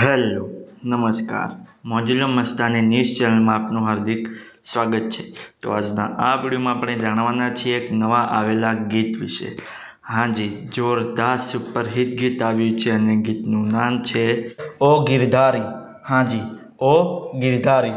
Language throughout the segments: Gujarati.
હેલો નમસ્કાર મોજુલો મસ્તાની ન્યૂઝ ચેનલમાં આપનું હાર્દિક સ્વાગત છે। તો આજના આ વિડીયોમાં આપણે જાણવાના છીએ એક નવા આવેલા ગીત વિશે। હાજી, જોરદાર સુપરહિટ ગીત આવ્યું છે અને ગીતનું નામ છે ઓ ગિરધારી। હાજી, ઓ ગિરધારી।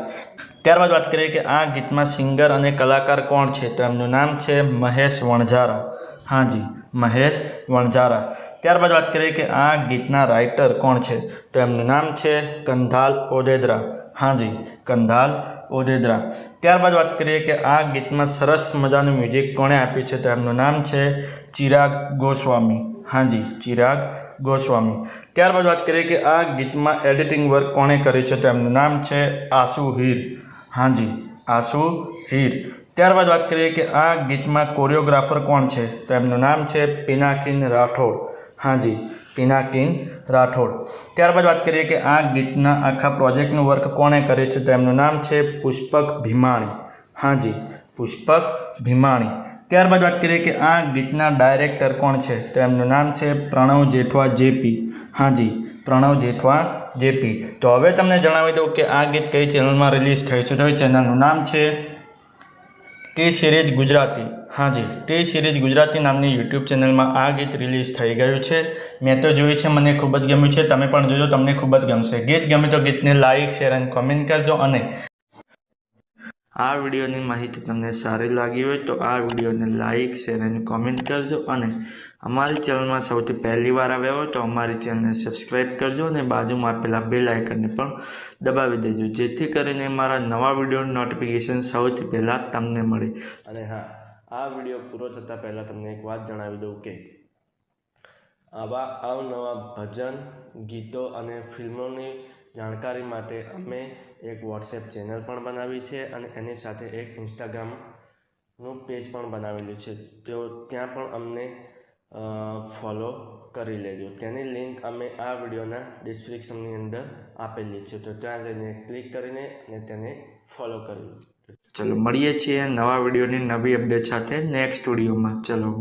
ત્યારબાદ વાત કરીએ કે આ ગીતમાં સિંગર અને કલાકાર કોણ છે, તો એમનું નામ છે મહેશ વણઝારા। હાજી, મહેશ વણઝારા। ત્યારબાદ વાત કરીએ કે આ ગીતના રાઇટર કોણ છે, તો એમનું નામ છે કંધાલ ઓડેદરા। હાજી, કંધાલ ઓડેદરા। ત્યારબાદ વાત કરીએ કે આ ગીતમાં સરસ મજાનું મ્યુઝિક કોણે આપ્યું છે, તો એમનું નામ છે ચિરાગ ગોસ્વામી। હાજી, ચિરાગ ગોસ્વામી। ત્યારબાદ વાત કરીએ કે આ ગીતમાં એડિટિંગ વર્ક કોણે કર્યું છે, તો એમનું નામ છે આશુ હીર। હાજી, આશુ હીર। ત્યારબાદ વાત કરીએ કે આ ગીતમાં કોરિયોગ્રાફર કોણ છે, તો એમનું નામ છે પિનાકીન રાઠોડ। હાજી, પિનાકીન રાઠોડ। ત્યારબાદ વાત કરીએ કે આ ગીતના આખા પ્રોજેક્ટનું વર્ક કોણે કર્યું છે, તો એમનું નામ છે પુષ્પક ભીમાણી। હાજી, પુષ્પક ભીમાણી। ત્યારબાદ વાત કરીએ કે આ ગીતના ડાયરેક્ટર કોણ છે, તો એમનું નામ છે પ્રણવ જેઠવા જેપી। હાજી, પ્રણવ જેઠવા જેપી। તો હવે તમને જણાવી દઉં કે આ ગીત કઈ ચેનલમાં રિલીઝ થયું છે, તો એ ચેનલનું નામ છે ટી સિરીઝ ગુજરાતી। હાજી, ટી સિરીઝ ગુજરાતી નામની યુટ્યુબ ચેનલમાં આ ગીત રિલીઝ થઈ ગયું છે। મેં તો જોયું છે, મને ખૂબ જ ગમ્યું છે। તમે પણ જોજો, તમને ખૂબ જ ગમશે। ગીત ગમે તો ગીતને લાઇક, શેર અને કોમેન્ટ કરજો। અને આ વિડીયોની માહિતી તમને સારી લાગી હોય તો આ વિડીયોને લાઇક, શેર અને કોમેન્ટ કરજો। અને અમારી ચેનલમાં સૌથી પહેલી વાર આવ્યા હોય તો અમારી ચેનલને સબસ્ક્રાઈબ કરજો અને બાજુમાં આપેલા બેલ આઇકનને પણ દબાવી દેજો, જેથી કરીને મારા નવા વિડીયોની નોટિફિકેશન સૌથી પહેલાં તમને મળે। અને હા, આ વિડીયો પૂરો થતાં પહેલાં તમને એક વાત જણાવી દઉં કે આવા અવનવા ભજન, ગીતો અને ફિલ્મોની જાણકારી માટે અમે એક વોટ્સએપ ચેનલ પણ બનાવી છે અને એની સાથે એક ઇન્સ્ટાગ્રામનું પેજ પણ બનાવેલું છે। તો ત્યાં પણ અમને ફોલો કરી લેજો। તેની લિંક અમે આ વિડીયોના ડિસ્ક્રિપ્શનની અંદર આપેલી છે, તો ત્યાં જઈને ક્લિક કરીને અને તેને ફોલો કરી લો। ચલો મળીએ છીએ નવા વિડીયોની નવી અપડેટ સાથે નેક્સ્ટ વિડીયોમાં। ચલો।